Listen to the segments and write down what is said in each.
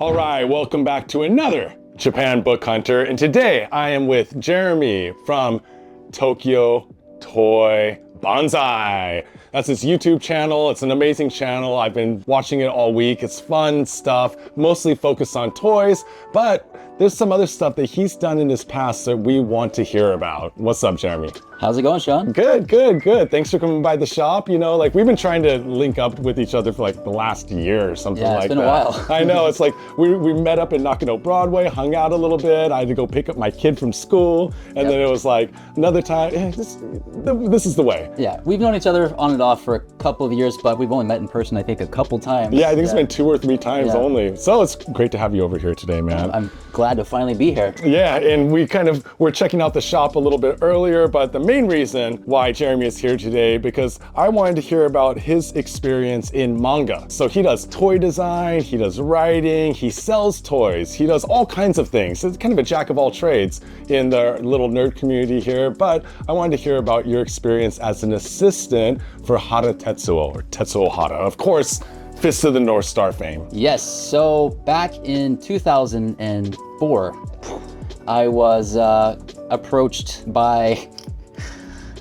All right, welcome back to another Japan Book Hunter. And today I am with Jeremy from Tokyo Toy Bonsai. That's his YouTube channel. It's an amazing channel. I've been watching it all week. It's fun stuff, mostly focused on toys, but there's some other stuff that he's done in his past that we want to hear about. What's up, Jeremy? How's it going, Sean? Good, good, good. Thanks for coming by the shop. You know, like we've been trying to link up with each other for like the last year or something like that. Yeah, it's been a while. I know, it's like we met up in Nakano Broadway, hung out a little bit. I had to go pick up my kid from school. And then it was like another time, this is the way. Yeah, we've known each other on and off for a couple of years, but we've only met in person, I think, a couple times. Yeah, I think it's been 2 or 3 times only. So it's great to have you over here today, man. I'm glad to finally be here. Yeah, and we're checking out the shop a little bit earlier, but the main reason why Jeremy is here today, because I wanted to hear about his experience in manga. So he does toy design, he does writing, he sells toys, he does all kinds of things. It's kind of a jack of all trades in the little nerd community here, but I wanted to hear about your experience as an assistant for Hara Tetsuo, or Tetsuo Hara. Of course, Fist of the North Star fame. Yes, so back in 2004, I was approached by,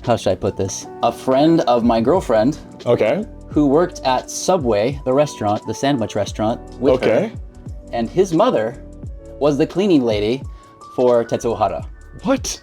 how should I put this? A friend of my girlfriend. Okay. Who worked at Subway, the restaurant, the sandwich restaurant, with her. And his mother was the cleaning lady for Tetsuo Hara. What?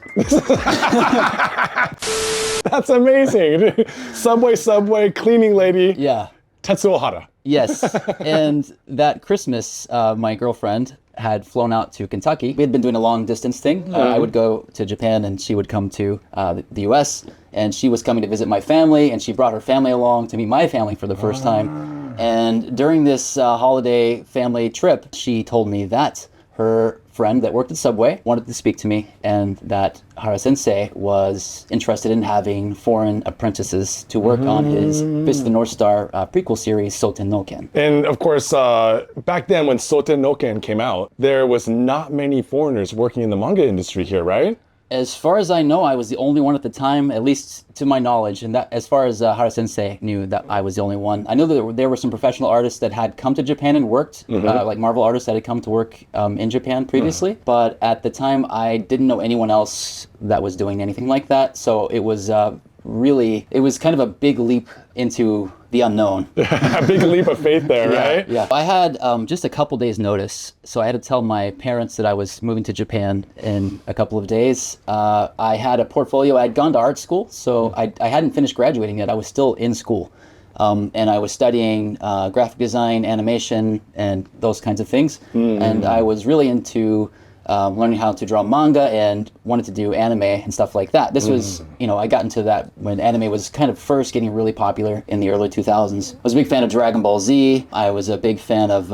That's amazing. Subway, cleaning lady. Yeah. Tetsuo Hara. Yes. And that Christmas, my girlfriend had flown out to Kentucky. We had been doing a long distance thing. I would go to Japan and she would come to the US, and she was coming to visit my family, and she brought her family along to meet my family for the first time. And during this holiday family trip, she told me that her friend that worked at Subway wanted to speak to me, and that Hara Sensei was interested in having foreign apprentices to work on his Fist of the North Star prequel series, Soten no Ken. And of course, back then when Soten no Ken came out, there was not many foreigners working in the manga industry here, right? As far as I know, I was the only one at the time, at least to my knowledge. And that, as far as Hara Sensei knew, that I was the only one. I know that there were some professional artists that had come to Japan and worked, like Marvel artists that had come to work in Japan previously. But at the time, I didn't know anyone else that was doing anything like that. So it was it was kind of a big leap into the unknown. A big leap of faith there, right? Yeah. I had just a couple days notice, so I had to tell my parents that I was moving to Japan in a couple of days. I had a portfolio. I had gone to art school, so I hadn't finished graduating yet. I was still in school. And I was studying graphic design, animation, and those kinds of things. And I was really into learning how to draw manga and wanted to do anime and stuff like that. This was, I got into that when anime was kind of first getting really popular in the early 2000s. I was a big fan of Dragon Ball Z. I was a big fan of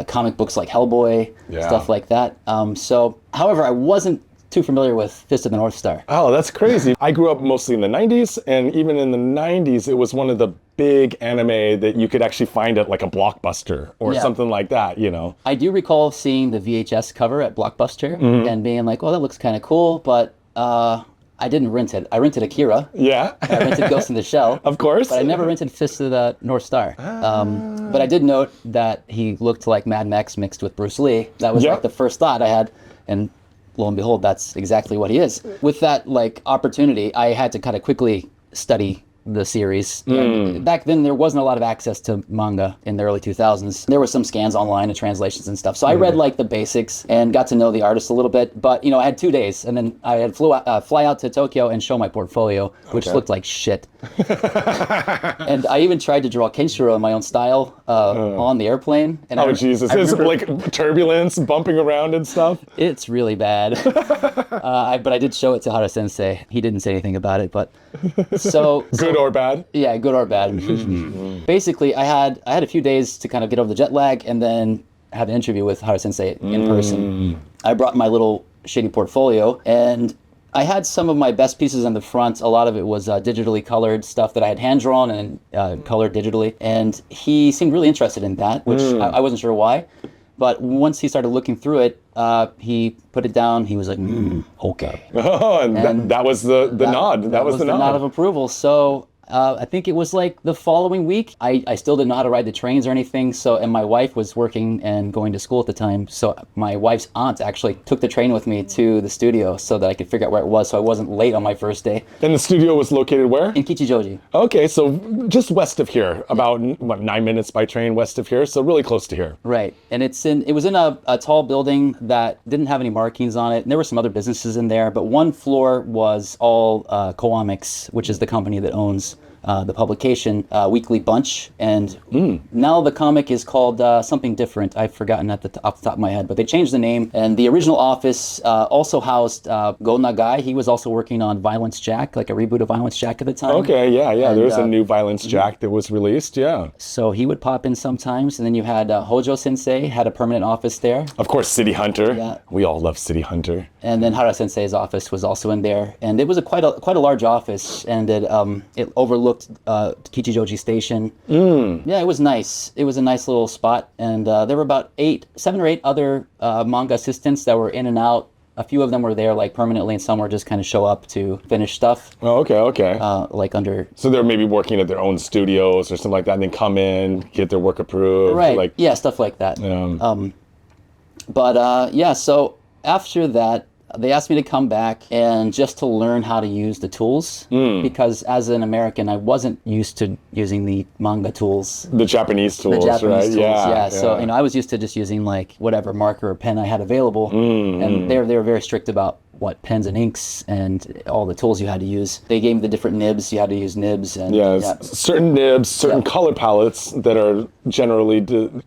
comic books like Hellboy, stuff like that. However, I wasn't too familiar with Fist of the North Star. Oh, that's crazy. I grew up mostly in the 90s, and even in the 90s, it was one of the big anime that you could actually find at like a Blockbuster or something like that, you know? I do recall seeing the VHS cover at Blockbuster and being like, oh, that looks kind of cool, but I didn't rent it. I rented Akira. Yeah. I rented Ghost in the Shell. Of course. But I never rented Fist of the North Star. But I did note that he looked like Mad Max mixed with Bruce Lee. That was like the first thought I had, and lo and behold, that's exactly what he is. With that opportunity, I had to kind of quickly study the series. Back then, there wasn't a lot of access to manga in the early 2000s. There were some scans online and translations and stuff. So I read the basics and got to know the artist a little bit. But I had 2 days, and then I had fly out to Tokyo and show my portfolio, which looked like shit. And I even tried to draw Kenshiro in my own style on the airplane. And Jesus! It's like turbulence, bumping around and stuff. It's really bad. But I did show it to Hara Sensei. He didn't say anything about it, but Good or bad? Yeah, good or bad. Basically, I had a few days to kind of get over the jet lag and then have an interview with Hara Sensei in person. I brought my little shitty portfolio, and I had some of my best pieces on the front. A lot of it was digitally colored stuff that I had hand-drawn and colored digitally. And he seemed really interested in that, which I wasn't sure why. But once he started looking through it, he put it down. He was like, okay. Oh, and that was the nod. That was the nod of approval. So I think it was like the following week. I still didn't know how to ride the trains or anything. So, and my wife was working and going to school at the time. So my wife's aunt actually took the train with me to the studio so that I could figure out where it was, so I wasn't late on my first day. And the studio was located where? In Kichijoji. Okay, so just west of here, about what, 9 minutes by train west of here, so really close to here. Right, and it was in a tall building that didn't have any markings on it. And there were some other businesses in there, but one floor was all Comics, which is the company that owns the publication, Weekly Bunch, and now the comic is called something different. I've forgotten off the top of my head, but they changed the name. And the original office also housed Go Nagai. He was also working on Violence Jack, like a reboot of Violence Jack at the time. Okay, yeah. There's a new Violence Jack that was released, yeah. So he would pop in sometimes, and then you had Hojo Sensei had a permanent office there. Of course, City Hunter. Yeah. We all love City Hunter. And then Hara Sensei's office was also in there, and it was quite a large office, and it overlooked Kichijoji Station. Yeah, it was nice. It was a nice little spot, and there were about 7 or 8 other manga assistants that were in and out. A few of them were there like permanently, and some were just kind of show up to finish stuff. Oh, okay. Like under. So they're maybe working at their own studios or something like that, and then come in, get their work approved. Right. Like, yeah, stuff like that. So after that, they asked me to come back and just to learn how to use the tools, because as an American, I wasn't used to using the manga tools. The Japanese tools, right? Tools, yeah. So, I was used to just using like whatever marker or pen I had available, and they were very strict about what pens and inks and all the tools you had to use. They gave me the different nibs. You had to use nibs. And, certain nibs, certain color palettes that are generally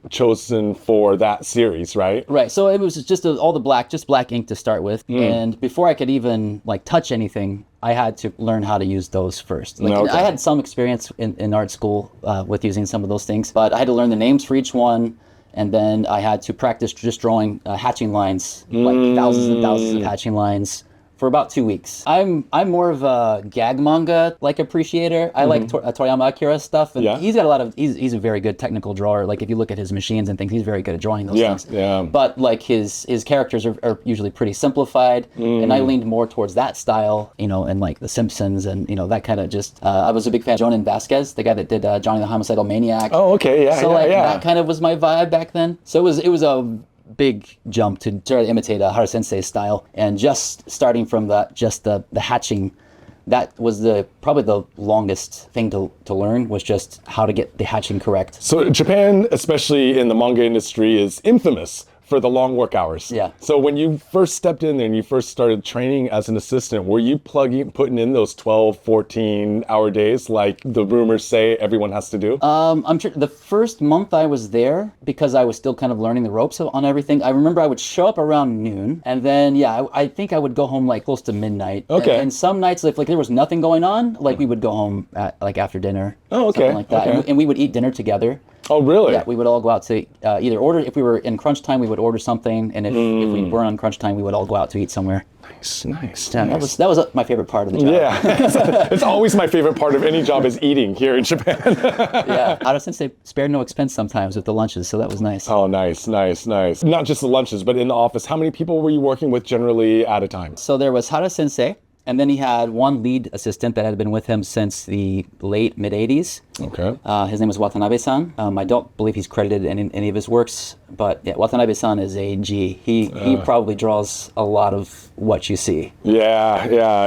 chosen for that series, right? Right. So it was just all the black ink to start with. And before I could even like touch anything, I had to learn how to use those first. I had some experience in art school with using some of those things, but I had to learn the names for each one. And then I had to practice just drawing hatching lines, like thousands and thousands of hatching lines for about 2 weeks. I'm more of a gag manga appreciator. I like Toriyama Akira stuff, and he's got a lot of. He's a very good technical drawer. Like if you look at his machines and things, he's very good at drawing those things. Yeah. But like his characters are usually pretty simplified, and I leaned more towards that style, and like The Simpsons and that kind of just. I was a big fan of Jonan Vasquez, the guy that did Johnny the Homicidal Maniac. Oh, okay, yeah. So that kind of was my vibe back then. So it was a big jump to try to imitate Hara Sensei's style, and just starting from the hatching, that was probably the longest thing to learn, was just how to get the hatching correct. So Japan, especially in the manga industry, is infamous for the long work hours. Yeah. So when you first stepped in there and you first started training as an assistant, were you putting in those 12, 14-hour days like the rumors say everyone has to do? I'm sure the first month I was there, because I was still kind of learning the ropes on everything, I remember I would show up around noon, and then, I think I would go home like close to midnight. Okay. And some nights, if like there was nothing going on, like we would go home at like after dinner. Oh, okay. Something like that. Okay. And we would eat dinner together. Oh, really? Yeah, we would all go out to either order, if we were in crunch time, we would order something, and if we weren't on crunch time, we would all go out to eat somewhere. Nice. Yeah, that was my favorite part of the job. Yeah, it's always my favorite part of any job is eating here in Japan. Yeah, Hara Sensei spared no expense sometimes with the lunches, so that was nice. Oh, nice. Not just the lunches, but in the office, how many people were you working with generally at a time? So there was Hara Sensei, and then he had one lead assistant that had been with him since the late mid-'80s. Okay. His name was Watanabe-san. I don't believe he's credited in any of his works, but yeah, Watanabe-san is a G. He probably draws a lot of what you see. Yeah.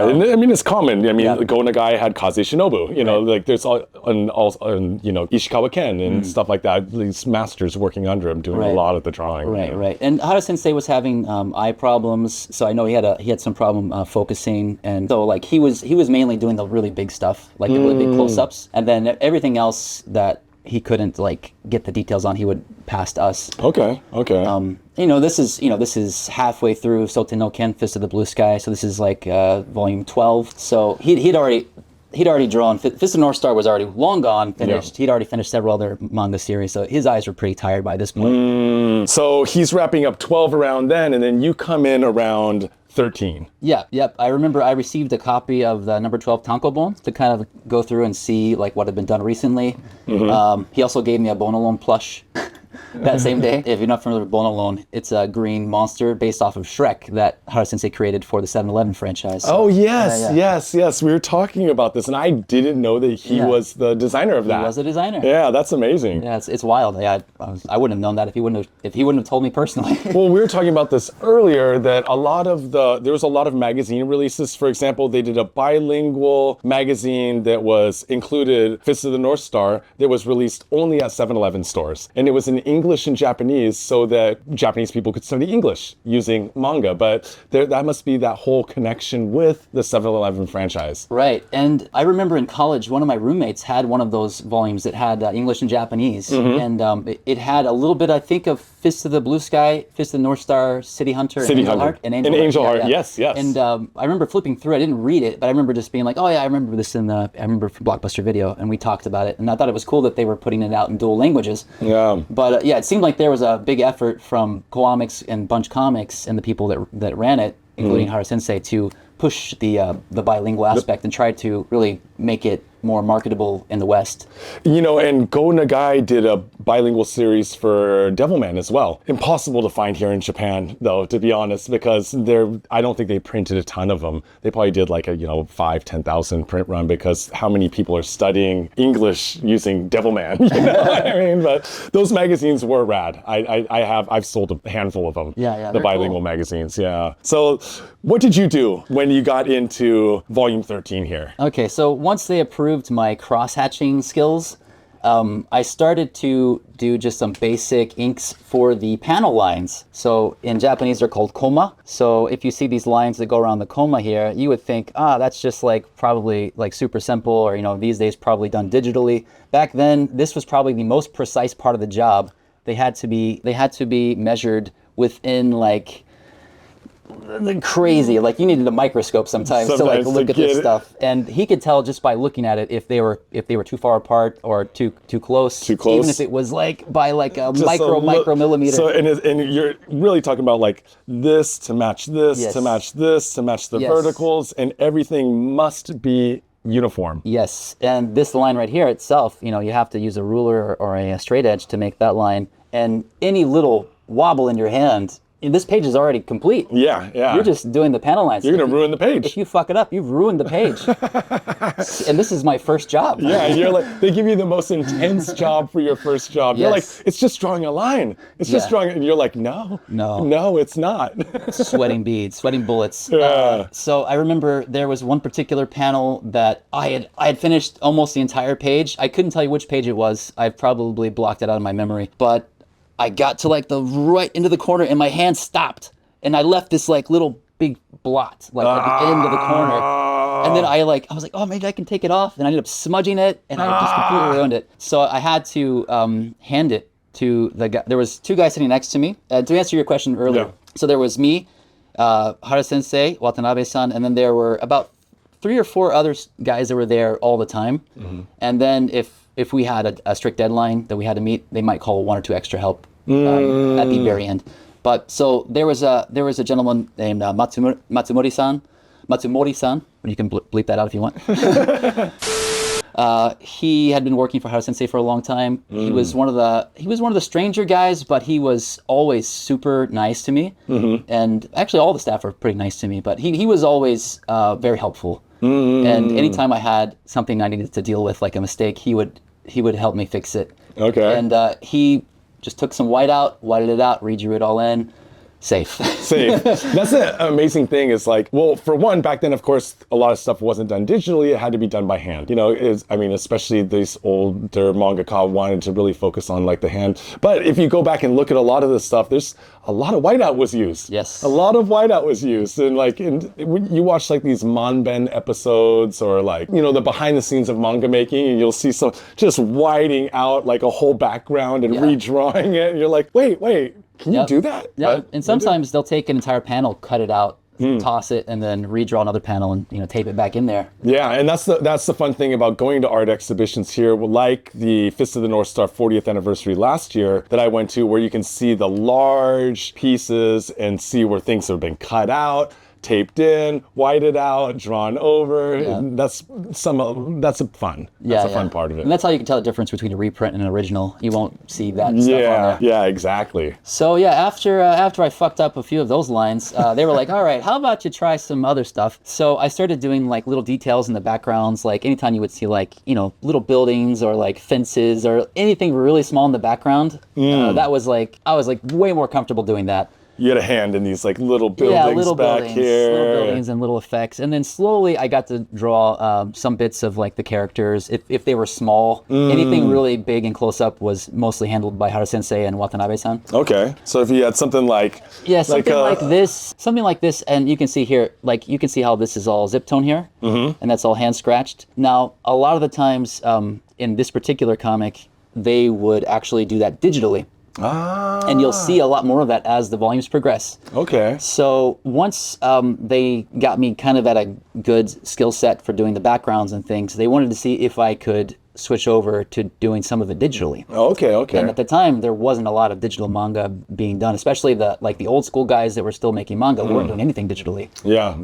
And I mean, it's common. I mean, Go Nagai had Kaze Shinobu. Like there's Ishikawa Ken and stuff like that. These masters working under him doing a lot of the drawing. Right. And Hara Sensei was having eye problems, so I know he had some problem focusing, and so like he was mainly doing the really big stuff, like the really big close-ups, and then everything else that he couldn't like get the details on, he would pass to us. Okay. This is halfway through Soten no Ken, Fist of the Blue Sky. So this is like volume 12. So he'd already drawn. Fist of the North Star was already long gone, finished. Yeah. He'd already finished several other manga series, so his eyes were pretty tired by this point. So he's wrapping up 12 around then, and then you come in around 13. Yep. I remember I received a copy of the number 12 tankobon to kind of go through and see like what had been done recently. He also gave me a Bonalon plush. that same day. If you're not familiar with Bon Alone, it's a green monster based off of Shrek that Hara Sensei created for the 7-Eleven franchise. Oh, yes, yes. We were talking about this, and I didn't know that he was the designer of that. He was a designer. Yeah, that's amazing. Yeah, it's wild. Yeah, I wouldn't have known that if he wouldn't have told me personally. Well, we were talking about this earlier, that there was a lot of magazine releases. For example, they did a bilingual magazine that was included Fist of the North Star that was released only at 7-Eleven stores. And it was in English and Japanese so that Japanese people could study English using manga. But that must be that whole connection with the 7-Eleven franchise. Right. And I remember in college, one of my roommates had one of those volumes that had English and Japanese. And it had a little bit, I think, of Fist of the Blue Sky, Fist of the North Star, City Hunter, and Angel Heart. And Angel Heart, yes. And I remember flipping through. I didn't read it, but I remember just being like, oh yeah, I remember this from Blockbuster Video, and we talked about it. And I thought it was cool that they were putting it out in dual languages. Yeah. But it seemed like there was a big effort from Comics and Bunch Comics and the people that ran it, including Hara Sensei, to push the bilingual aspect and try to really make it more marketable in the West. And Go Nagai did a bilingual series for Devilman as well. Impossible to find here in Japan, though, to be honest, because I don't think they printed a ton of them. They probably did like a 5,000-10,000 print run, because how many people are studying English using Devilman? You know what I mean? But those magazines were rad. I've sold a handful of them. Yeah, the bilingual magazines. Yeah. So what did you do when you got into volume 13 here? Okay, so once they approved my cross-hatching skills, I started to do just some basic inks for the panel lines. So in Japanese, they're called koma. So if you see these lines that go around the koma here, you would think, that's just probably super simple, or these days probably done digitally. Back then, this was probably the most precise part of the job. They had to be measured within crazy, you needed a microscope sometimes to look at this stuff, and he could tell just by looking at it if they were too far apart or too close, even if it was by a micromillimeter. So and you're really talking about this to match this to match this to match the verticals, and everything must be uniform. Yes, and this line right here itself, you have to use a ruler or a straight edge to make that line, and any little wobble in your hand, this page is already complete. Yeah. You're just doing the panel lines. You're going to ruin the page. If you fuck it up, you've ruined the page. And this is my first job. Yeah, and you're they give you the most intense job for your first job. You're it's just drawing a line. It's just drawing, and you're like, no, it's not. Sweating beads, sweating bullets. Yeah. So I remember there was one particular panel that I had finished almost the entire page. I couldn't tell you which page it was. I've probably blocked it out of my memory, but I got to the right into the corner, and my hand stopped, and I left this little big blot at the end of the corner, and then I was like, oh, maybe I can take it off, and I ended up smudging it, and I just completely ruined it. So I had to hand it to the guy. There was two guys sitting next to me. To answer your question earlier, so there was me, Hara Sensei, Watanabe-san, and then there were about 3 or 4 other guys that were there all the time, and then if we had a strict deadline that we had to meet, they might call 1 or 2 extra help at the very end. But so there was a gentleman named Matsumori-san. You can bleep that out if you want. He had been working for Hara Sensei for a long time. He was one of the stranger guys, but he was always super nice to me. And actually, all the staff were pretty nice to me. But he was always very helpful. And anytime I had something I needed to deal with, like a mistake, he would help me fix it. Okay. And he just took some whited it out, redrew it all in. Safe. That's the amazing thing is for one, back then, of course, a lot of stuff wasn't done digitally. It had to be done by hand. Especially these older mangaka wanted to really focus on the hand. But if you go back and look at a lot of this stuff, there's a lot of whiteout was used. Yes. A lot of whiteout was used. And when you watch these Manben episodes or the behind the scenes of manga making, and you'll see some just whiting out a whole background and redrawing it. And you're like, wait. Can you do that? Yeah, and sometimes they'll take an entire panel, cut it out, toss it, and then redraw another panel and tape it back in there. Yeah, and that's the fun thing about going to art exhibitions here, like the Fist of the North Star 40th anniversary last year that I went to, where you can see the large pieces and see where things have been cut out, taped in, whited out, drawn over. Yeah. That's a fun. Yeah, That's a fun part of it. And that's how you can tell the difference between a reprint and an original. You won't see that stuff on there. Yeah, exactly. So yeah, after I fucked up a few of those lines, they were like, all right, how about you try some other stuff? So I started doing like little details in the backgrounds, like anytime you would see like, little buildings or like fences or anything really small in the background, that was like, I was like way more comfortable doing that. You had a hand in these like little buildings back here. Little buildings and little effects. And then slowly I got to draw some bits of like the characters. If they were small, anything really big and close up was mostly handled by Hara Sensei and Watanabe-san. Okay. So if you had something like... Yeah, something like this. And you can see here, like you can see how this is all zip tone here. And that's all hand scratched. Now, a lot of the times in this particular comic, they would actually do that digitally. And you'll see a lot more of that as the volumes progress. Okay. So once they got me kind of at a good skill set for doing the backgrounds and things, they wanted to see if I could switch over to doing some of it digitally. Okay. And at the time, there wasn't a lot of digital manga being done, especially the old school guys that were still making manga weren't doing anything digitally. Yeah.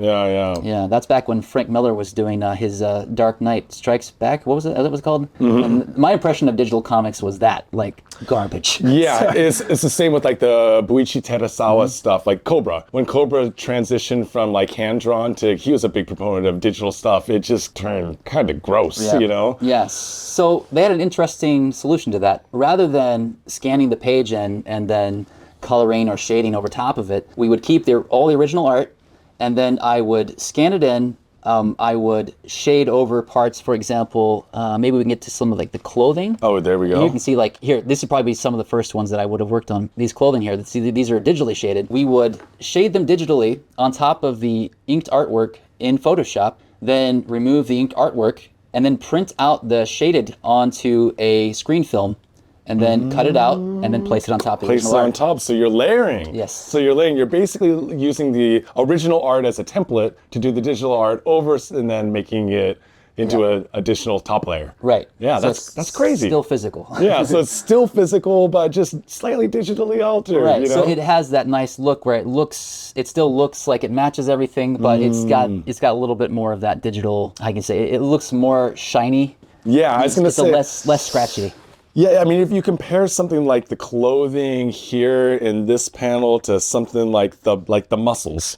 Yeah, that's back when Frank Miller was doing his Dark Knight Strikes Back. What was it? That was called? And my impression of digital comics was that, like, garbage. Yeah, it's the same with like the Buichi Terasawa stuff, like Cobra. When Cobra transitioned from like hand-drawn to, he was a big proponent of digital stuff, it just turned kind of gross, Yes. So they had an interesting solution to that. Rather than scanning the page and then coloring or shading over top of it, we would keep all the original art, and then I would scan it in. I would shade over parts, for example, maybe we can get to some of like the clothing. Oh, there we go. And you can see like here, this would probably be some of the first ones that I would have worked on. These clothing here, see, these are digitally shaded. We would shade them digitally on top of the inked artwork in Photoshop, then remove the inked artwork, and then print out the shaded onto a screen film, and then cut it out, and then place it on top of the original art. Place it on top, so you're layering. Yes. So you're basically using the original art as a template to do the digital art over, and then making it into an additional top layer. Right. Yeah, So that's crazy. Still physical. Yeah, so it's still physical, but just slightly digitally altered. Right. So it has that nice look where it still looks like it matches everything, but it's got a little bit more of that digital. I can say it looks more shiny. Yeah, I was gonna say less scratchy. Yeah, I mean, if you compare something like the clothing here in this panel to something like the muscles,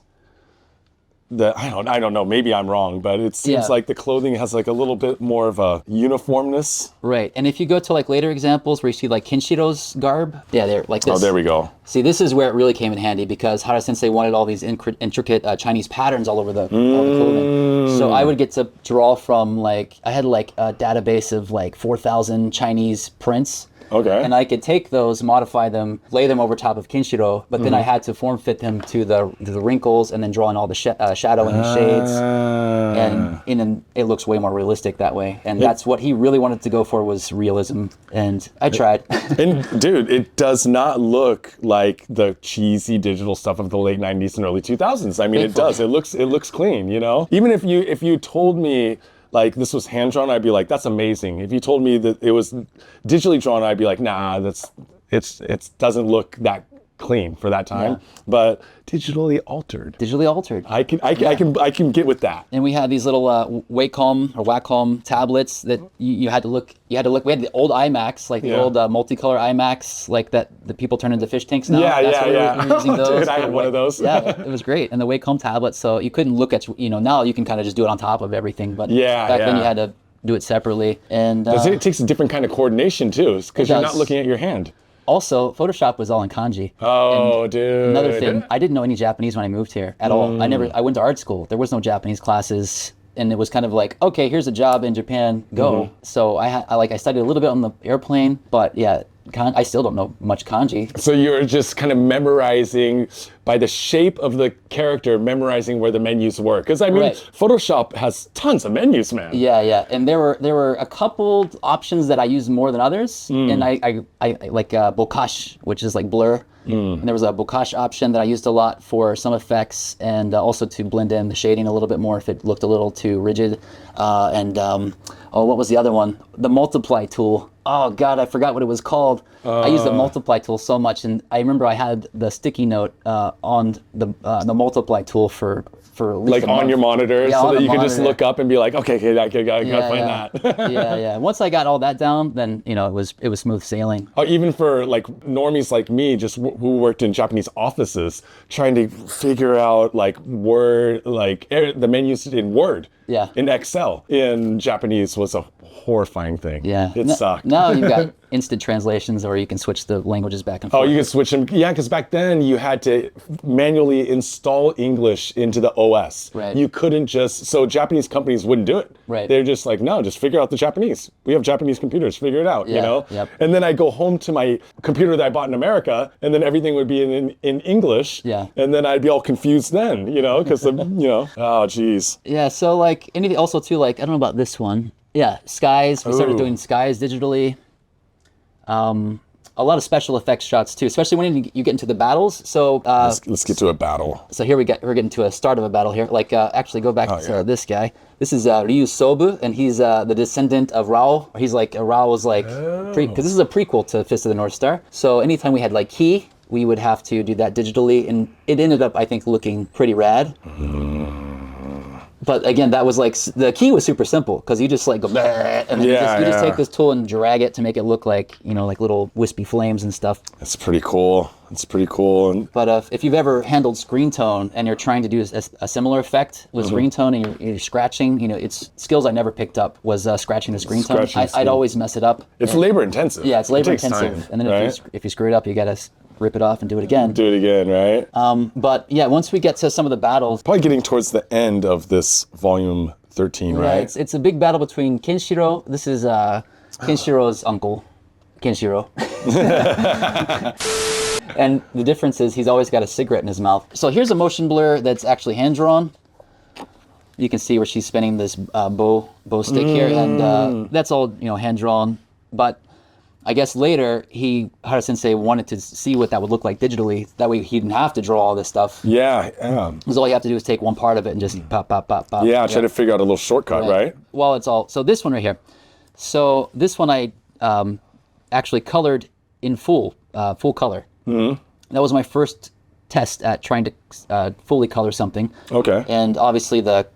I don't know, maybe I'm wrong, but it seems like the clothing has like a little bit more of a uniformness. Right, and if you go to like later examples where you see like Kenshiro's garb, they're like this. Oh, there we go. See, this is where it really came in handy because Hara Sensei wanted all these intricate Chinese patterns all over all the clothing. So I would get to draw from I had like a database of like 4,000 Chinese prints. Okay. And I could take those, modify them, lay them over top of Kenshiro, but then I had to form fit them to the wrinkles and then draw in all the shadowing and shades. And it looks way more realistic that way. And that's what he really wanted to go for, was realism. And I tried. And dude, it does not look like the cheesy digital stuff of the late 90s and early 2000s. I mean, it does. It looks clean, Even if you told me like this was hand drawn, I'd be like, that's amazing. If you told me that it was digitally drawn, I'd be like, nah, it doesn't look that clean for that time. Yeah. But digitally altered. I can get with that. And we had these little Wacom tablets that you had to look. We had the old iMacs, like the old multicolor iMacs, like that the people turn into fish tanks now. Yeah. We were using those. Dude, I had one of those. Yeah, it was great. And the Wacom tablets, so you couldn't look at now you can kind of just do it on top of everything. But back then you had to do it separately. And it takes a different kind of coordination too, because you're not looking at your hand. Also, Photoshop was all in kanji. Oh, dude. Another thing, I didn't know any Japanese when I moved here at all. I went to art school. There was no Japanese classes, and it was kind of like, okay, here's a job in Japan, go. So I studied a little bit on the airplane, but yeah, I still don't know much kanji. So you're just kind of memorizing by the shape of the character, memorizing where the menus were. Because I mean, Photoshop has tons of menus, man. Yeah. And there were a couple options that I used more than others. And I like Bokash, which is like blur. And there was a Bokash option that I used a lot for some effects and also to blend in the shading a little bit more if it looked a little too rigid. What was the other one? The multiply tool. Oh God, I forgot what it was called. I used the multiply tool so much, and I remember I had the sticky note on the multiply tool for at least Like a on month. your monitor, Yeah, so on that the you can just monitor. look up and be like, okay, I gotta find that. Yeah. Once I got all that down, then it was smooth sailing. Oh, even for like normies like me, just who worked in Japanese offices, trying to figure out like Word, like the menus in Word, Yeah. in Excel, in Japanese was a horrifying thing. Yeah, It sucked. Now you've got instant translations, or you can switch the languages back and forth. Oh, you can switch them. Yeah, because back then you had to manually install English into the OS. Right. You couldn't just, so Japanese companies wouldn't do it. Right. They're just like, no, just figure out the Japanese. We have Japanese computers, figure it out, you Yeah, know? yep. And then I go home to my computer that I bought in America, and then everything would be in English. Yeah. And then I'd be all confused then, because, oh, geez. Yeah, so like anything also too, like I don't know about this one. Yeah, skies. We started Ooh. doing skies digitally. A lot of special effects shots too, especially when you get into the battles. So Let's get to a battle. so here we're getting to a start of a battle here. Like actually go back to yeah. this guy. This is Ryu Sobu, and he's the descendant of Rao. He's like Rao was like because this is a prequel to Fist of the North Star. So anytime we had like ki, we would have to do that digitally, and it ended up I think looking pretty rad. But again, that was like the key was super simple because you just like go and then you just take this tool and drag it to make it look like like little wispy flames and stuff. It's pretty cool. It's pretty cool. And But if you've ever handled screen tone and you're trying to do a similar effect with screen tone and you're scratching, it's skills I never picked up was scratching the screen tone. I'd always mess it up. it's labor intensive. Yeah, it's labor It takes intensive. time, And then right? if you screw it up, you gotta rip it off and do it again. Do it again, right? But yeah, once we get to some of the battles, Probably getting towards the end of this volume 13, right? yeah, it's a big battle between Kenshiro. This is Kenshiro's uncle, Kenshiro. And the difference is he's always got a cigarette in his mouth. So here's a motion blur that's actually hand drawn. You can see where she's spinning this bow stick here, and that's all hand drawn. But I guess later Hara Sensei wanted to see what that would look like digitally. That way he didn't have to draw all this stuff. Yeah. Because all you have to do is take one part of it and just pop. Yeah, try to figure out a little shortcut, right? Well, it's all. So this one right here. So this one I actually colored in full color. Mm-hmm. That was my first test at trying to fully color something. Okay. And obviously the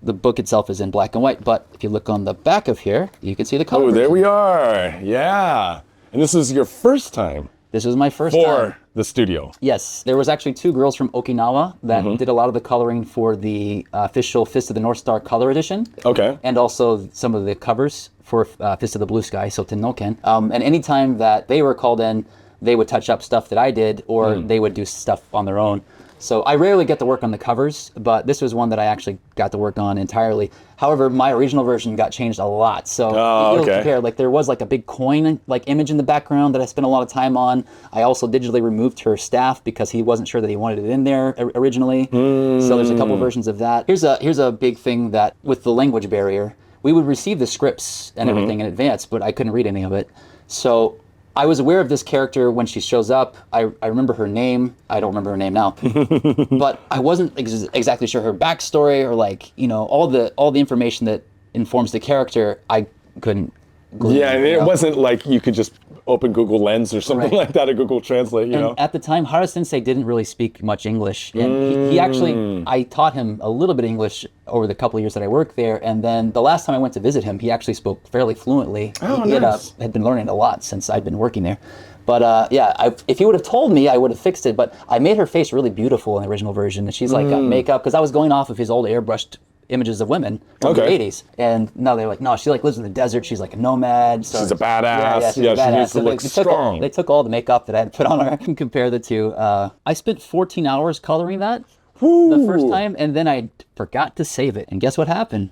book itself is in black and white, but if you look on the back of here, you can see the color. Oh, there version. we are. Yeah. And this is your first time This was my first time. for the studio. Yes, there was actually 2 girls from Okinawa that did a lot of the coloring for the official Fist of the North Star color edition. Okay. And also some of the covers for Fist of the Blue Sky, so Tennoken. And anytime that they were called in, they would touch up stuff that I did, or they would do stuff on their own. So I rarely get to work on the covers, but this was one that I actually got to work on entirely. However, my original version got changed a lot. So you'll compare, like there was like a big coin like image in the background that I spent a lot of time on. I also digitally removed her staff because he wasn't sure that he wanted it in there originally. So there's a couple versions of that. Here's a big thing that with the language barrier, we would receive the scripts and everything in advance, but I couldn't read any of it. So I was aware of this character when she shows up. I remember her name. I don't remember her name now, but I wasn't exactly sure her backstory or like all the information that informs the character. I couldn't. Yeah, and it wasn't like you could just open Google Lens or something like that, or Google Translate. You know. At the time, Hara Sensei didn't really speak much English, and he actually I taught him a little bit of English over the couple of years that I worked there, and then the last time I went to visit him, he actually spoke fairly fluently. Oh, he nice. had been learning a lot since I'd been working there. But if he would have told me, I would have fixed it. But I made her face really beautiful in the original version, and she's like got makeup because I was going off of his old airbrushed images of women from the 80s, and now they're like, no, she like lives in the desert. She's like a nomad. So She's a badass. she's a She badass. needs to look strong. They took all the makeup that I had put on her and compare the two. I spent 14 hours coloring that the first time, and then I forgot to save it. And guess what happened?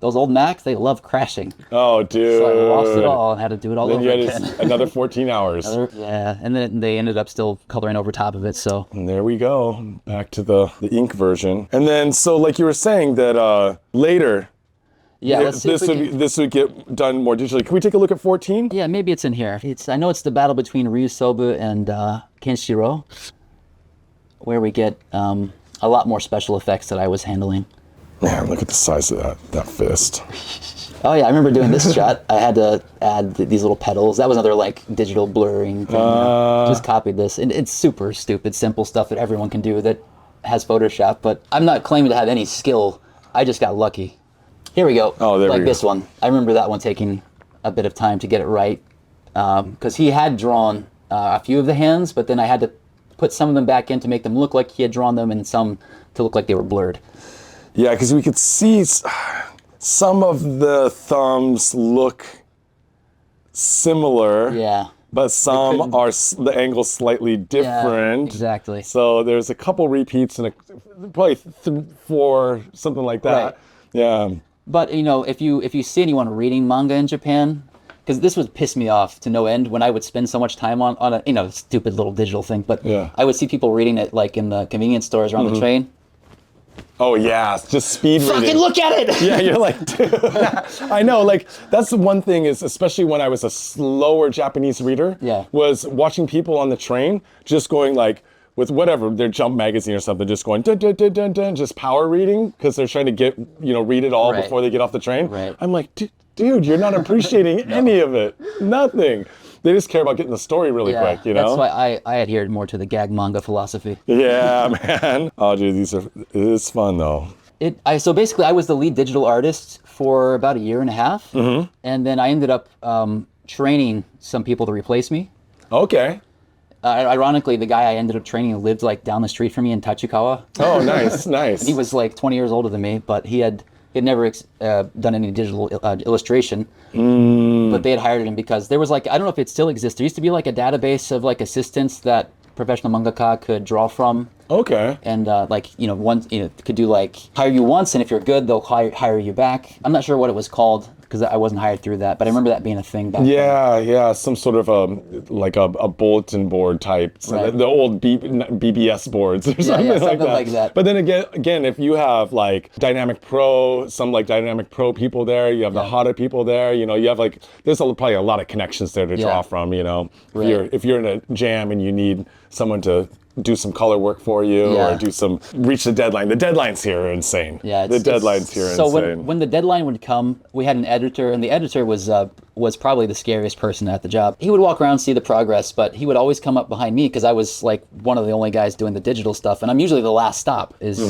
Those old Macs, they love crashing. Oh, dude. So I lost it all and had to do it all Then over you had again. another 14 hours. Yeah, and then they ended up still coloring over top of it. So And there we go, back to the ink version. And then, so like you were saying that later, yeah, let's see if we can- this would get done more digitally. Can we take a look at 14? Yeah, maybe it's in here. I know it's the battle between Ryusobu and Kenshiro, where we get a lot more special effects that I was handling. Man, look at the size of that fist. Oh yeah, I remember doing this shot. I had to add these little petals. That was another like digital blurring thing. Just copied this, and it's super stupid, simple stuff that everyone can do that has Photoshop. But I'm not claiming to have any skill. I just got lucky. Here we go. Oh, there we like go. This one. I remember that one taking a bit of time to get it right, because he had drawn a few of the hands, but then I had to put some of them back in to make them look like he had drawn them, and some to look like they were blurred. Yeah, because we could see some of the thumbs look similar. Yeah. But some are the angles slightly different. Yeah, exactly. So there's a couple repeats and probably 4, something like that. Right. Yeah. But you know, if you see anyone reading manga in Japan, because this would piss me off to no end when I would spend so much time on a stupid little digital thing. But yeah. I would see people reading it like in the convenience stores around the train. Oh yeah, just speed reading. Fucking look at it! Yeah, you're like, dude. I know, like, that's the one thing is, especially when I was a slower Japanese reader, was watching people on the train just going like, with whatever, their Jump magazine or something, just going dun dun dun dun dun, just power reading, because they're trying to read it all before they get off the train. Right. I'm like, dude, you're not appreciating any of it. Nothing. They just care about getting the story really quick, you know? That's why I adhered more to the gag manga philosophy. Yeah, man. Oh, dude, it's fun though. So basically, I was the lead digital artist for about a year and a half, and then I ended up training some people to replace me. Okay. Ironically, the guy I ended up training lived like down the street from me in Tachikawa. Oh, nice, nice. And he was like 20 years older than me, but he had never done any digital illustration. But they had hired him because there was like, I don't know if it still exists. There used to be like a database of like assistants that professional mangaka could draw from. Okay. And could do like hire you once, and if you're good, they'll hire you back. I'm not sure what it was called because I wasn't hired through that, but I remember that being a thing back then. Yeah, some sort of a bulletin board type, the old BBS boards or something, like that. But then again, if you have like Dynamic Pro, some like Dynamic Pro people there, you have the Hara people there, you have like, there's probably a lot of connections there to draw from, if you're in a jam and you need someone to do some color work for you or reach the deadline. The deadlines here are insane. Yeah, the deadlines here are insane. So when the deadline would come, we had an editor, and the editor was probably the scariest person at the job. He would walk around, see the progress, but he would always come up behind me because I was like one of the only guys doing the digital stuff, and I'm usually the last stop is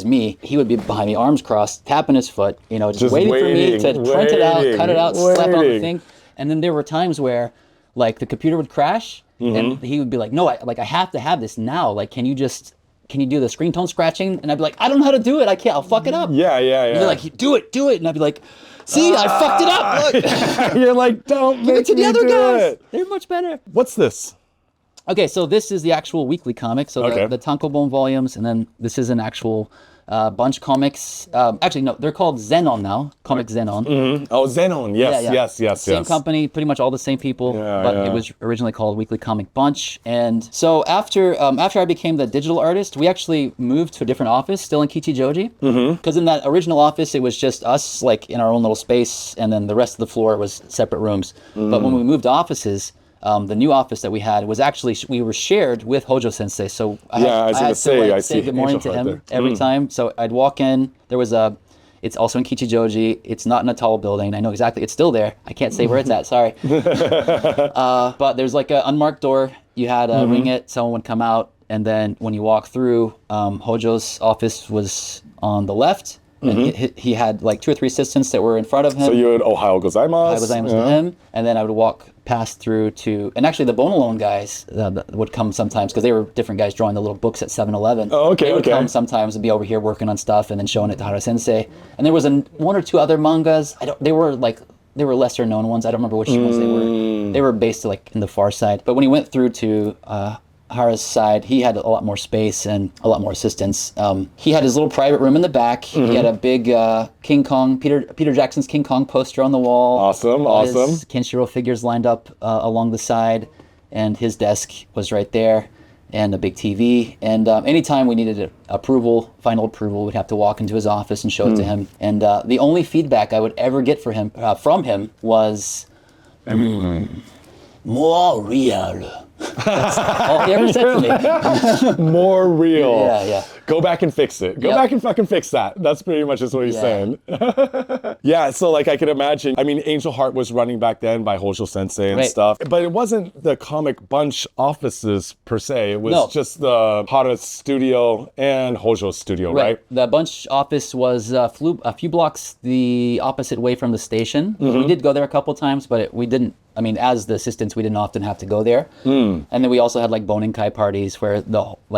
me. He would be behind me, arms crossed, tapping his foot, just waiting for me to print it out, cut it out, slap it on the thing. And then there were times where like the computer would crash, and he would be like, no, I have to have this now. Like, can you do the screen tone scratching? And I'd be like, I don't know how to do it. I can't. I'll fuck it up. Yeah. And they're like, do it. And I'd be like, see, I fucked it up. Look. You're like, don't give it to the other guys. It. They're much better. What's this? Okay, so this is the actual weekly comic. So the tankobon volumes, and then this is an actual bunch comics. Actually, no, they're called Zenon now. Comic Zenon. Oh, Zenon. Yes. Same company, pretty much all the same people. But it was originally called Weekly Comic Bunch. And so after I became the digital artist, we actually moved to a different office, still in Kichijoji. Because in that original office, it was just us, like in our own little space, and then the rest of the floor was separate rooms. But when we moved offices, the new office that we had was actually, we were shared with Hojo Sensei. So I had to say good morning to him every time. So I'd walk in, it's also in Kichijoji. It's not in a tall building. I know exactly, it's still there. I can't say where it's at, sorry. But there's like an unmarked door. You had to ring it, someone would come out. And then when you walk through, Hojo's office was on the left. And he had like 2 or 3 assistants that were in front of him. So you would Ohio gozaimasu. To him, and then I would walk past through to, and actually the Bonalone guys would come sometimes because they were different guys drawing the little books at 7-Eleven. Oh, okay, They would come sometimes and be over here working on stuff and then showing it to Hara Sensei. And there was 1 or 2 other mangas. They were lesser known ones. I don't remember which ones they were. They were based like in the far side. But when he went through to Hara's side, he had a lot more space and a lot more assistance. He had his little private room in the back. He had a big King Kong, Peter Jackson's King Kong poster on the wall. Awesome. His Kenshiro figures lined up along the side, and his desk was right there, and a big TV. And anytime we needed final approval, we'd have to walk into his office and show it to him. And the only feedback I would ever get from him was, more real. That's all he ever said to me. More real. Yeah. Go back and fix it. Go back and fucking fix that. That's pretty much just what he's saying. Yeah, so like I could imagine, I mean, Angel Heart was running back then by Hojo Sensei and stuff, but it wasn't the comic bunch offices per se. It was just the Hara studio and Hojo studio, right? The bunch office was a few blocks the opposite way from the station. We did go there a couple times, but we didn't. I mean, as the assistants, we didn't often have to go there. And then we also had like Boninkai parties where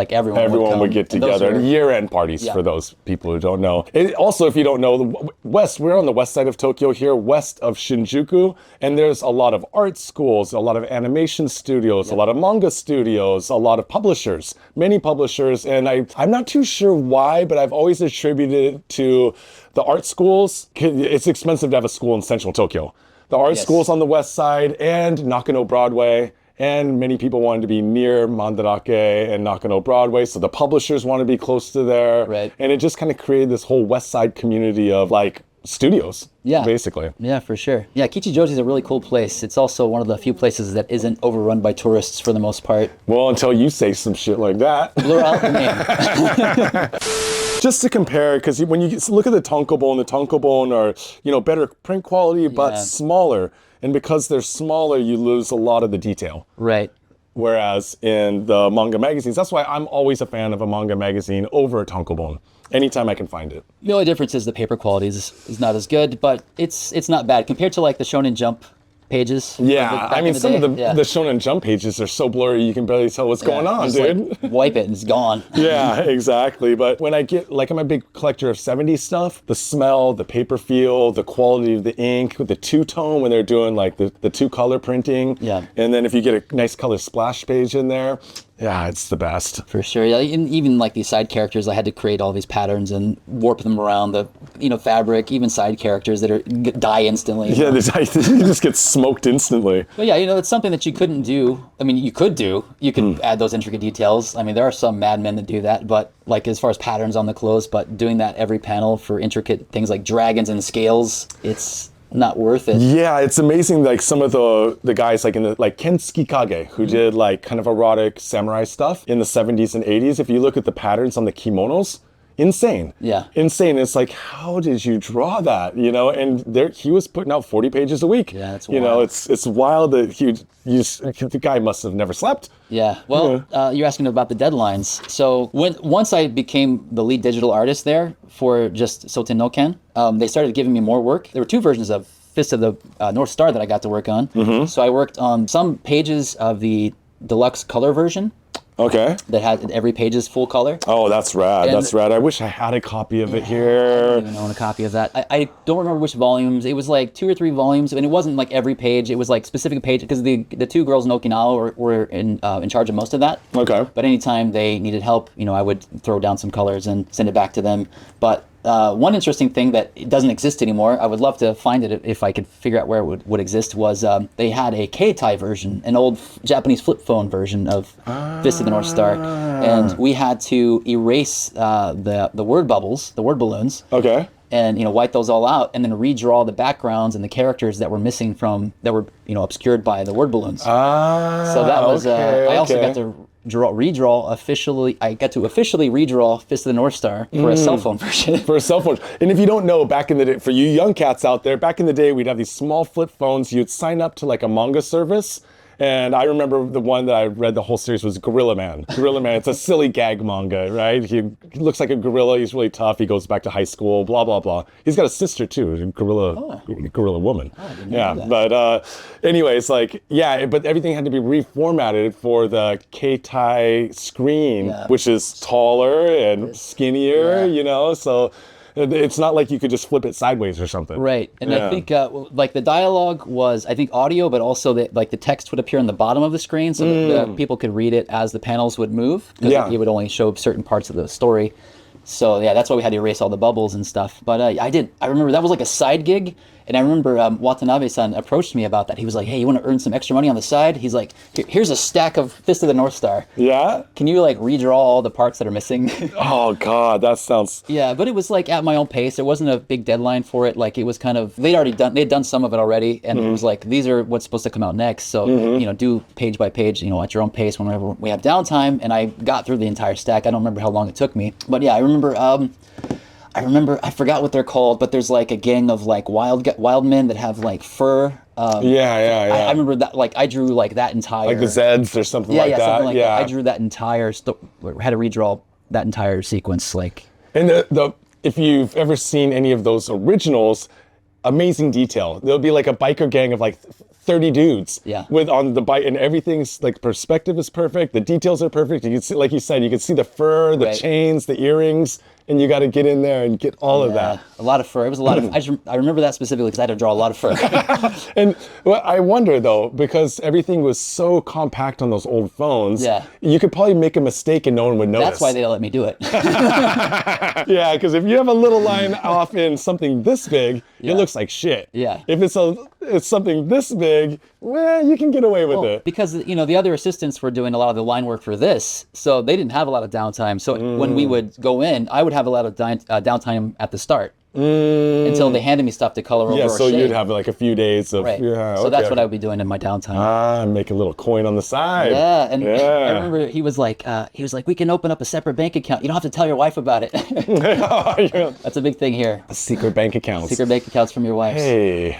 everyone would get together. Year-end parties for those people who don't know. Also, if you don't know, we're on the west side of Tokyo here, west of Shinjuku, and there's a lot of art schools, a lot of animation studios, a lot of manga studios, a lot of publishers, many publishers, and I'm not too sure why, but I've always attributed it to the art schools. It's expensive to have a school in central Tokyo. The art schools on the west side and Nakano Broadway, and many people wanted to be near Mandarake and Nakano Broadway, so the publishers want to be close to there. Right. And it just kind of created this whole west side community of like studios, basically. Yeah, for sure. Yeah, Kichijoji is a really cool place. It's also one of the few places that isn't overrun by tourists for the most part. Well, until you say some shit like that. Blur out the name. Just to compare, because when you look at the Tankobon are, better print quality, but smaller. And because they're smaller, you lose a lot of the detail. Right. Whereas in the manga magazines, that's why I'm always a fan of a manga magazine over a Tankobon. Anytime I can find it. The only difference is the paper quality is not as good, but it's not bad compared to like the Shonen Jump pages. Yeah, I mean, some of the Shonen Jump pages are so blurry you can barely tell what's going on, dude. Like, wipe it and it's gone. Yeah, exactly. But when I get, like, I'm a big collector of 70s stuff, the smell, the paper feel, the quality of the ink, with the two-tone when they're doing like the two-color printing. Yeah. And then if you get a nice color splash page in there, yeah, it's the best. For sure. Yeah, even like these side characters, I had to create all these patterns and warp them around the fabric, even side characters that die instantly. Yeah, they just get smoked instantly. But yeah, it's something that you couldn't do. I mean, you could do. You could add those intricate details. I mean, there are some madmen that do that, but like as far as patterns on the clothes, but doing that every panel for intricate things like dragons and scales, it's not worth it. Yeah, it's amazing. Like some of the guys like Kensuke Kage, who did like kind of erotic samurai stuff in the 70s and 80s. If you look at the patterns on the kimonos, insane. Yeah. Insane. It's like, how did you draw that? And he was putting out 40 pages a week. Yeah, that's wild. It's wild that the guy must have never slept. Yeah. Well, you're asking about the deadlines. So once I became the lead digital artist there for just Soten no Ken, they started giving me more work. There were two versions of Fist of the North Star that I got to work on. So I worked on some pages of the deluxe color version. Okay. That had every page's full color. Oh, that's rad. That's rad. I wish I had a copy of it here. I don't even own a copy of that. I don't remember which volumes. It was like 2 or 3 volumes, and it wasn't like every page. It was like specific pages because the two girls in Okinawa were in charge of most of that. Okay. But anytime they needed help, I would throw down some colors and send it back to them. But one interesting thing that it doesn't exist anymore, I would love to find it if I could figure out where it would exist, was they had a Keitai version, an old Japanese flip phone version of Fist of the North Star. And we had to erase the word bubbles, the word balloons. Okay. And wipe those all out, and then redraw the backgrounds and the characters that were missing that were obscured by the word balloons. So that was I also got to I got to officially redraw Fist of the North Star for a cell phone version. For a cell phone. And if you don't know, back in the day, for you young cats out there, back in the day, we'd have these small flip phones. You'd sign up to like a manga service. And I remember the one that I read the whole series was Gorilla Man. Gorilla Man, it's a silly gag manga, right? He looks like a gorilla, he's really tough, he goes back to high school, blah, blah, blah. He's got a sister too, a gorilla woman. Yeah, but anyways, but everything had to be reformatted for the Keitai screen, which is taller and skinnier, so... It's not like you could just flip it sideways or something. Right. And I think the dialogue was, I think, audio, but also the text would appear on the bottom of the screen so that people could read it as the panels would move. Because it would only show certain parts of the story. So, that's why we had to erase all the bubbles and stuff. But I remember that was like a side gig. And I remember Watanabe-san approached me about that. He was like, hey, you want to earn some extra money on the side? He's like, here's a stack of Fist of the North Star. Yeah? Can you like redraw all the parts that are missing? Oh, God, that sounds... Yeah, but it was like at my own pace. There wasn't a big deadline for it. Like it was kind of, they'd done some of it already. And it was like, these are what's supposed to come out next. So, do page by page, at your own pace whenever we have downtime. And I got through the entire stack. I don't remember how long it took me. But yeah, I remember, I forgot what they're called, but there's like a gang of like wild men that have like fur. Yeah. I remember that, like I drew like that entire. Like the Zeds or something like that. Something like that. I drew that entire, had to redraw that entire sequence. Like. And if you've ever seen any of those originals, amazing detail. There'll be like a biker gang of like 30 dudes on the bike, and everything's like perspective is perfect. The details are perfect. You can see, like you said, you can see the fur, the chains, the earrings, and you got to get in there and get all of that. A lot of fur. It was a lot of. I remember that specifically because I had to draw a lot of fur. And well, I wonder though, because everything was so compact on those old phones, you could probably make a mistake and no one would notice. That's why they let me do it. Yeah, because if you have a little line off in something this big, it looks like shit. Yeah. If it's something this big, well, you can get away with it. Because the other assistants were doing a lot of the line work for this, so they didn't have a lot of downtime. So when we would go in, I would have a lot of downtime at the start until they handed me stuff to color over. Yeah, so shade. you'd have like a few days of So that's what I would be doing in my downtime. Make a little coin on the side. Yeah, and I remember he was like, we can open up a separate bank account. You don't have to tell your wife about it. That's a big thing here. Secret bank accounts. Secret bank accounts from your wife. Hey,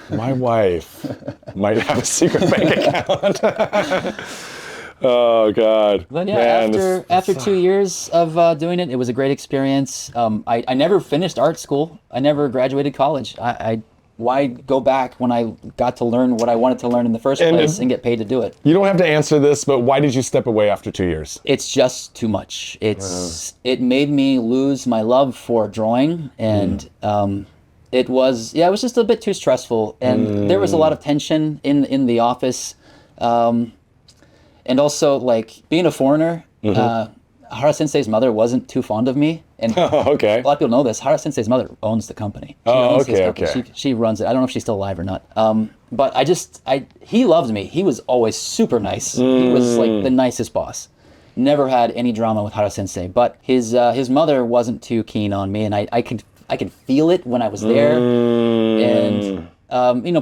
my wife might have a secret bank account. Oh God! But yeah, after 2 years of doing it, it was a great experience. I never finished art school. I never graduated college. Why go back when I got to learn what I wanted to learn in the first place and get paid to do it? You don't have to answer this, but why did you step away after 2 years? It's just too much. It made me lose my love for drawing, and it was just a bit too stressful, and there was a lot of tension in the office. And also, like, being a foreigner, Hara Sensei's mother wasn't too fond of me. And a lot of people know this. Hara Sensei's mother owns the company. She runs it. I don't know if she's still alive or not. But he loved me. He was always super nice. He was, like, the nicest boss. Never had any drama with Hara Sensei. But his mother wasn't too keen on me, and I could feel it when I was there. And...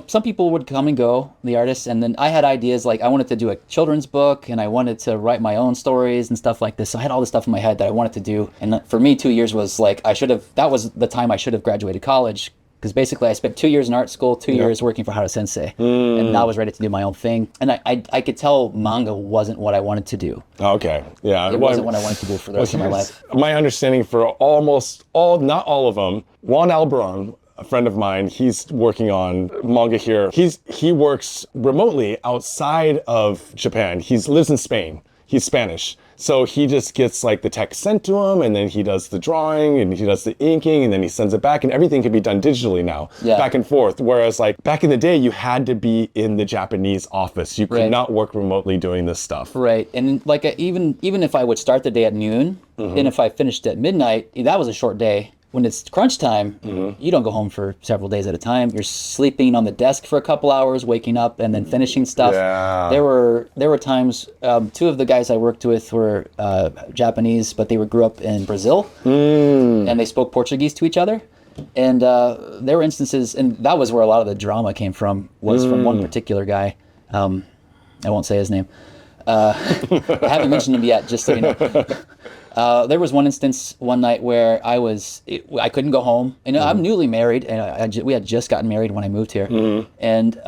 some people would come and go, the artists, and then I had ideas like I wanted to do a children's book and I wanted to write my own stories and stuff like this. So I had all this stuff in my head that I wanted to do. And for me, 2 years was like, that was the time I should have graduated college. Because basically I spent 2 years in art school, 2 years working for Hara Sensei. And I was ready to do my own thing. And I could tell manga wasn't what I wanted to do. Okay, yeah. It wasn't what I wanted to do for the rest of my life. My understanding for almost all, not all of them, Juan Albaron, a friend of mine, he's working on manga here. He works remotely outside of Japan. He lives in Spain. He's Spanish. So he just gets like the text sent to him, and then he does the drawing and he does the inking, and then he sends it back, and everything can be done digitally now, back and forth. Whereas like back in the day, you had to be in the Japanese office. You could not work remotely doing this stuff. Right. And like even if I would start the day at noon, and if I finished at midnight, that was a short day. When it's crunch time, you don't go home for several days at a time. You're sleeping on the desk for a couple hours, waking up, and then finishing stuff. Yeah. There were times, two of the guys I worked with were Japanese, but they grew up in Brazil, and they spoke Portuguese to each other. And there were instances, and that was where a lot of the drama came from, was from one particular guy. I won't say his name. I haven't mentioned him yet, just so you know. There was one instance one night where I couldn't go home, and I'm newly married, and we had just gotten married when I moved here, and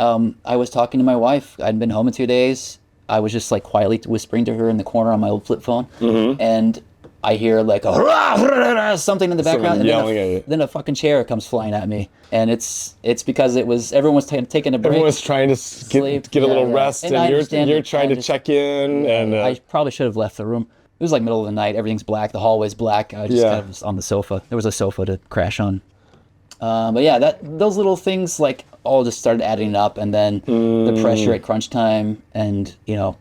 I was talking to my wife. I'd been home in 2 days. I was just like quietly whispering to her in the corner on my old flip phone, and I hear like a hurrah, hurrah, something in the background, and then a fucking chair comes flying at me, and it's because everyone was taking a break. Everyone was trying to get a little rest, and you're trying to check in, and I probably should have left the room. It was like middle of the night. Everything's black. The hallway's black. I just kind of was on the sofa. There was a sofa to crash on. But yeah, those little things like all just started adding up, and then the pressure at crunch time, and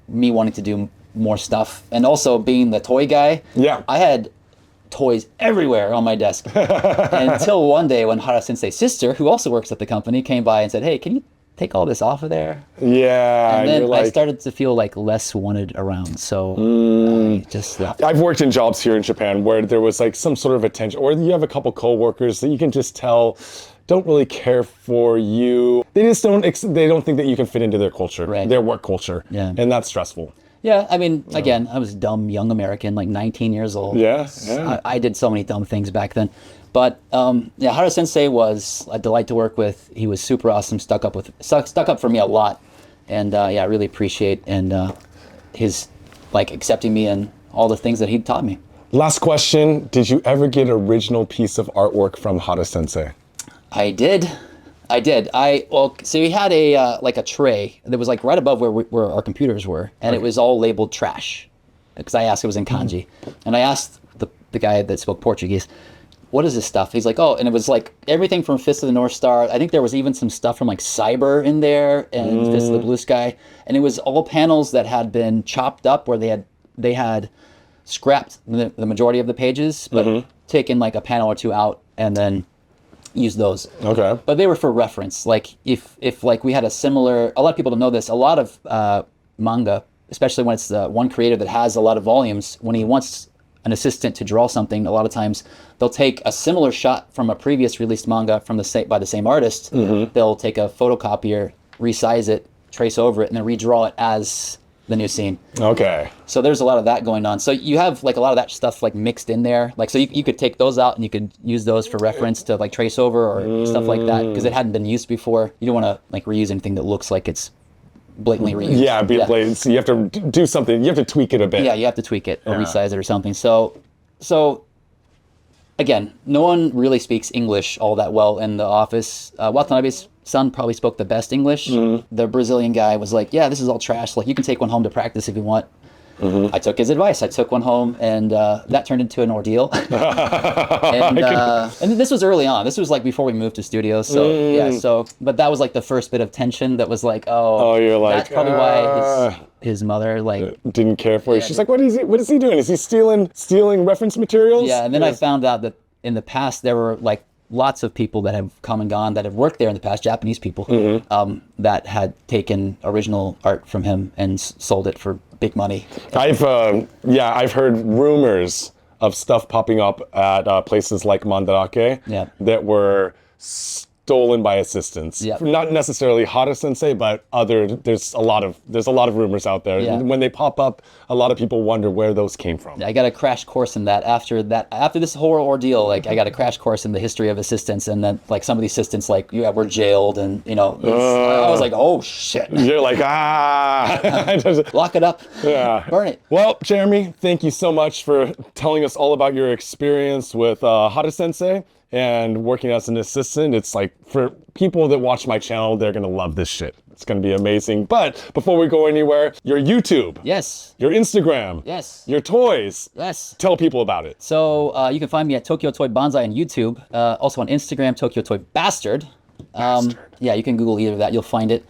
me wanting to do more stuff, and also being the toy guy. Yeah, I had toys everywhere on my desk. Until one day when Hara Sensei's sister, who also works at the company, came by and said, "Hey, can you take all this off of there?" Yeah. And then you're I like, started to feel like less wanted around. So I just left. I've worked in jobs here in Japan where there was like some sort of attention, or you have a couple coworkers that you can just tell don't really care for you. They just they don't think that you can fit into their culture, Right. their work culture. Yeah. And that's stressful. Yeah, I mean, again, I was a dumb young American, like 19 years old. Yeah, yeah. I did so many dumb things back then. But yeah, Hara Sensei was a delight to work with. He was super awesome, stuck up for me a lot. And yeah, I really appreciate his like accepting me and all the things that he taught me. Last question, did you ever get an original piece of artwork from Hara Sensei? I did. Well, so he had a like a tray that was like right above where our computers were, and it was all labeled trash, because I asked, it was in kanji, and I asked the guy that spoke Portuguese, "What is this stuff?" He's like, "Oh," and it was like everything from Fist of the North Star. I think there was even some stuff from like Cyber in there and Fist of the Blue Sky, and it was all panels that had been chopped up where they had scrapped the majority of the pages, but taken like a panel or two out and then use those. Okay. But they were for reference. Like if like we had a lot of people don't know this, a lot of manga, especially when it's one creator that has a lot of volumes, when he wants an assistant to draw something, a lot of times they'll take a similar shot from a previous released manga from by the same artist. They'll take a photocopier, resize it, trace over it, and then redraw it as the new scene. Okay. So there's a lot of that going on. So you have like a lot of that stuff like mixed in there. Like, so you could take those out and you could use those for reference to like trace over or stuff like that, because it hadn't been used before. You don't want to like reuse anything that looks like it's blatantly reused. Yeah, blatant. So you have to do something. You have to tweak it a bit. Yeah, you have to tweak it or resize it or something. So again, no one really speaks English all that well in the office. Watanabe's son probably spoke the best English. The Brazilian guy was like, "Yeah, this is all trash. Like, you can take one home to practice if you want." I took his advice. I took one home, and that turned into an ordeal. And this was early on. This was like before we moved to studios. So yeah. But that was like the first bit of tension. That was like, you're like, that's probably why his mother like didn't care for you. She's like, what is he doing? Is he stealing reference materials? Yeah. And then I found out that in the past there were like lots of people that have come and gone that have worked there in the past, Japanese people, that had taken original art from him and sold it for big money. I've heard rumors of stuff popping up at places like Mandarake that were stolen by assistants. Yeah. Not necessarily Hara Sensei, but there's a lot of rumors out there. Yeah. When they pop up, a lot of people wonder where those came from. I got a crash course in that after this whole ordeal. Like, I got a crash course in the history of assistants, and then like some of the assistants like were jailed, and I was like, oh shit. You're like, lock it up. Yeah. Burn it. Well, Jeremy, thank you so much for telling us all about your experience with Hara Sensei and working as an assistant. It's like, for people that watch my channel, they're gonna love this shit. It's gonna be amazing. But before we go anywhere, your YouTube. Yes. Your Instagram. Yes. Your toys. Yes. Tell people about it. So you can find me at Tokyo Toy Bonsai on YouTube. Also on Instagram, Tokyo Toy Bastard. Yeah, you can Google either of that. You'll find it.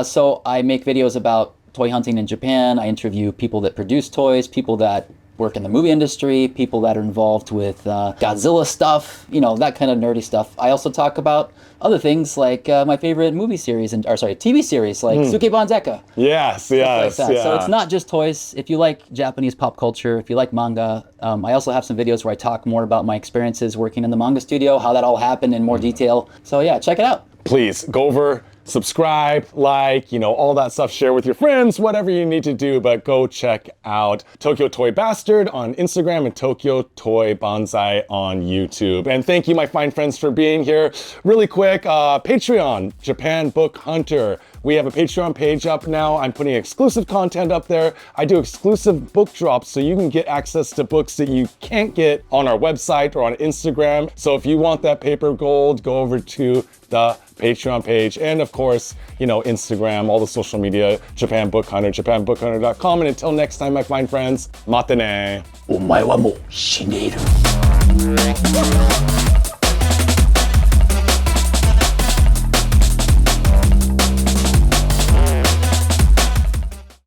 So I make videos about toy hunting in Japan. I interview people that produce toys, people that work in the movie industry, people that are involved with Godzilla stuff, that kind of nerdy stuff. I also talk about other things like my favorite movie series, TV series like Sukeban Deka. Yes. Like that. So it's not just toys. If you like Japanese pop culture, if you like manga, I also have some videos where I talk more about my experiences working in the manga studio, how that all happened in more detail. So yeah, check it out. Please go over, subscribe, like, all that stuff, share with your friends, whatever you need to do, but go check out Tokyo Toy Bastard on Instagram and Tokyo Toy Bonsai on YouTube. And thank you, my fine friends, for being here. Really quick, Patreon, Japan Book Hunter. We have a Patreon page up now. I'm putting exclusive content up there. I do exclusive book drops so you can get access to books that you can't get on our website or on Instagram. So if you want that paper gold, go over to the Patreon page. And of course, Instagram, all the social media, Japan Book Hunter, japanbookhunter.com. And until next time, my fine friends, mata ne. お前はもう死んでいる。